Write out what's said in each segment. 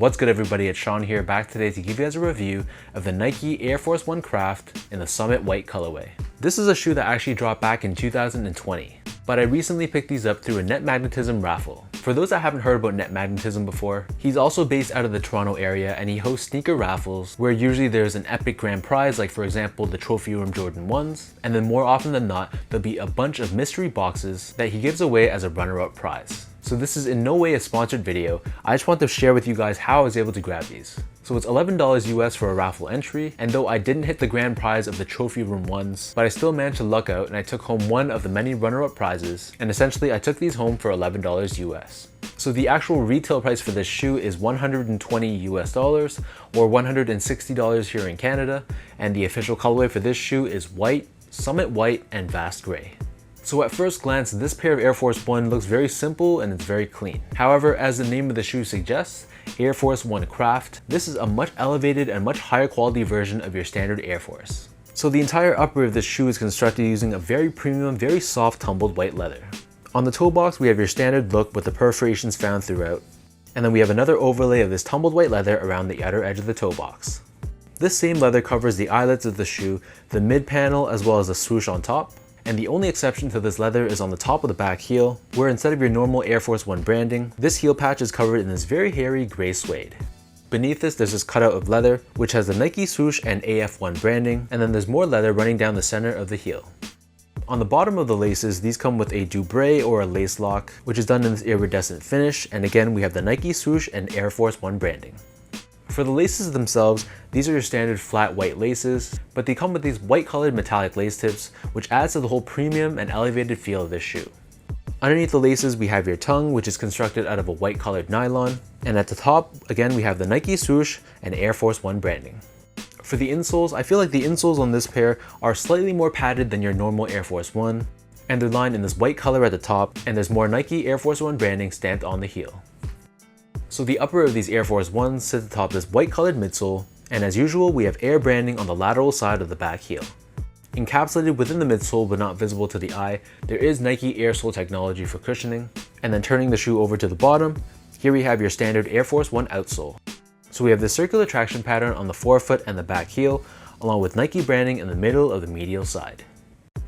What's good everybody, it's Sean here, back today to give you guys a review of the Nike Air Force 1 Craft in the Summit White colorway. This is a shoe that actually dropped back in 2020, but I recently picked these up through a Net Magnetism raffle. For those that haven't heard about Net Magnetism before, he's also based out of the Toronto area and he hosts sneaker raffles where usually there's an epic grand prize, like for example the Trophy Room Jordan 1s, and then more often than not there'll be a bunch of mystery boxes that he gives away as a runner-up prize. So this is in no way a sponsored video, I just want to share with you guys how I was able to grab these. So it's $11 US for a raffle entry, and though I didn't hit the grand prize of the Trophy Room 1s, but I still managed to luck out and I took home one of the many runner-up prizes, and essentially I took these home for $11 US. So the actual retail price for this shoe is $120 US or $160 here in Canada, and the official colorway for this shoe is white, Summit White, and Vast Gray. So at first glance, this pair of Air Force 1 looks very simple and it's very clean. However, as the name of the shoe suggests, Air Force 1 Craft, this is a much elevated and much higher quality version of your standard Air Force. So the entire upper of this shoe is constructed using a very premium, very soft tumbled white leather. On the toe box, we have your standard look with the perforations found throughout. And then we have another overlay of this tumbled white leather around the outer edge of the toe box. This same leather covers the eyelets of the shoe, the mid panel, as well as the swoosh on top. And the only exception to this leather is on the top of the back heel, where instead of your normal Air Force 1 branding, this heel patch is covered in this very hairy gray suede. Beneath this, there's this cutout of leather, which has the Nike swoosh and AF1 branding, and then there's more leather running down the center of the heel. On the bottom of the laces, these come with a Dubray or a lace lock, which is done in this iridescent finish, and again we have the Nike swoosh and Air Force 1 branding. For the laces themselves, these are your standard flat white laces, but they come with these white colored metallic lace tips, which adds to the whole premium and elevated feel of this shoe. Underneath the laces, we have your tongue, which is constructed out of a white colored nylon, and at the top, again, we have the Nike swoosh and Air Force 1 branding. For the insoles, I feel like the insoles on this pair are slightly more padded than your normal Air Force 1, and they're lined in this white color at the top, and there's more Nike Air Force 1 branding stamped on the heel. So the upper of these Air Force 1s sits atop this white colored midsole, and as usual we have Air branding on the lateral side of the back heel. Encapsulated within the midsole but not visible to the eye, there is Nike Air Sole technology for cushioning, and then turning the shoe over to the bottom, here we have your standard Air Force 1 outsole. So we have this circular traction pattern on the forefoot and the back heel, along with Nike branding in the middle of the medial side.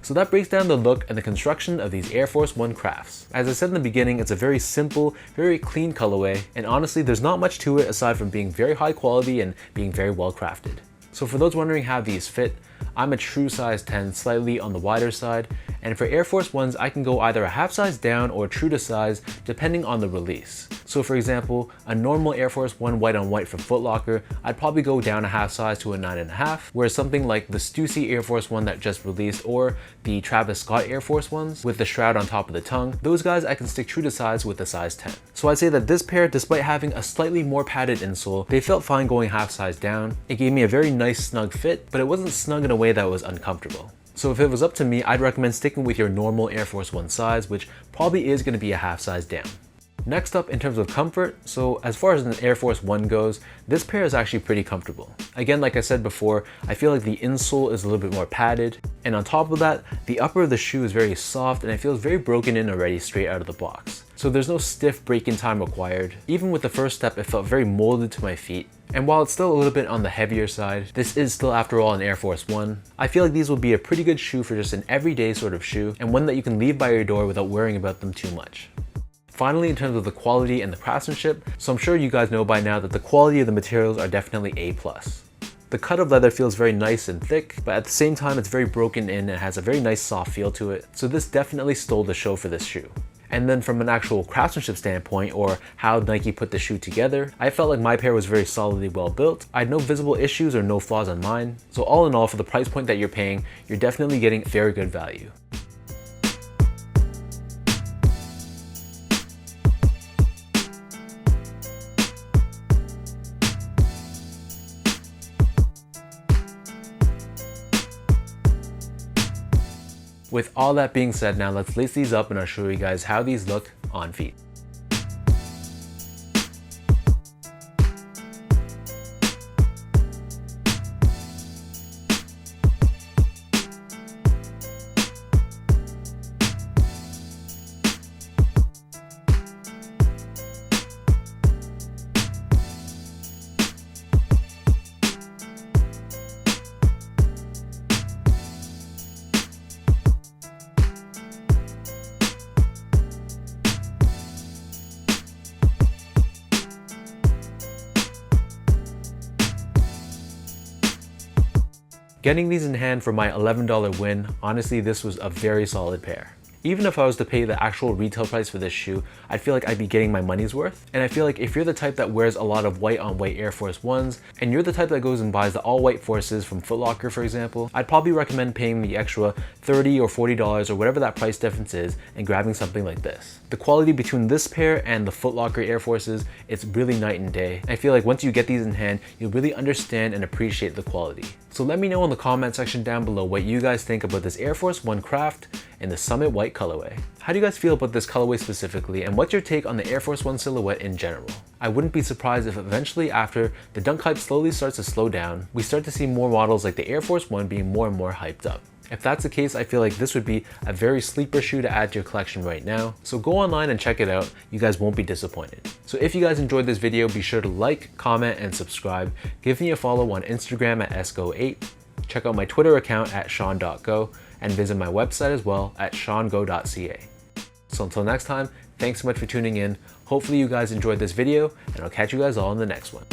So that breaks down the look and the construction of these Air Force 1 Crafts. As I said in the beginning, it's a very simple, very clean colorway, and honestly there's not much to it aside from being very high quality and being very well crafted. So for those wondering how these fit, I'm a true size 10, slightly on the wider side, and for Air Force 1s I can go either a half size down or true to size depending on the release. So for example, a normal Air Force 1 white on white from Foot Locker, I'd probably go down a half size to a 9.5, whereas something like the Stussy Air Force 1 that just released or the Travis Scott Air Force 1s with the shroud on top of the tongue, those guys I can stick true to size with a size 10. So I'd say that this pair, despite having a slightly more padded insole, they felt fine going half size down. It gave me a very nice snug fit, but it wasn't snug in a way that was uncomfortable. So if it was up to me, I'd recommend sticking with your normal Air Force 1 size, which probably is going to be a half size down. Next up, in terms of comfort, so as far as an Air Force 1 goes, this pair is actually pretty comfortable. Again, like I said before, I feel like the insole is a little bit more padded, and on top of that, the upper of the shoe is very soft and it feels very broken in already straight out of the box. So there's no stiff break-in time required. Even with the first step, it felt very molded to my feet. And while it's still a little bit on the heavier side, this is still after all an Air Force 1. I feel like these will be a pretty good shoe for just an everyday sort of shoe, and one that you can leave by your door without worrying about them too much. Finally, in terms of the quality and the craftsmanship, so I'm sure you guys know by now that the quality of the materials are definitely A+. The cut of leather feels very nice and thick, but at the same time it's very broken in and has a very nice soft feel to it, so this definitely stole the show for this shoe. And then from an actual craftsmanship standpoint, or how Nike put the shoe together, I felt like my pair was very solidly well built. I had no visible issues or no flaws on mine, so all in all, for the price point that you're paying, you're definitely getting very good value. With all that being said, now let's lace these up and I'll show you guys how these look on feet. Getting these in hand for my $11 win, honestly this was a very solid pair. Even if I was to pay the actual retail price for this shoe, I feel like I'd be getting my money's worth. And I feel like if you're the type that wears a lot of white on white Air Force Ones, and you're the type that goes and buys the all white Forces from Foot Locker, for example, I'd probably recommend paying the extra $30 or $40 or whatever that price difference is and grabbing something like this. The quality between this pair and the Foot Locker Air Forces, it's really night and day. I feel like once you get these in hand, you'll really understand and appreciate the quality. So let me know in the comment section down below what you guys think about this Air Force One Craft in the Summit White colorway. How do you guys feel about this colorway specifically, and what's your take on the Air Force One silhouette in general? I wouldn't be surprised if eventually, after the dunk hype slowly starts to slow down, we start to see more models like the Air Force One being more and more hyped up. If that's the case, I feel like this would be a very sleeper shoe to add to your collection right now. So go online and check it out. You guys won't be disappointed. So if you guys enjoyed this video, be sure to like, comment, and subscribe. Give me a follow on Instagram at sgo8. Check out my Twitter account at sean.go and visit my website as well at seango.ca. So until next time, thanks so much for tuning in. Hopefully you guys enjoyed this video, and I'll catch you guys all in the next one.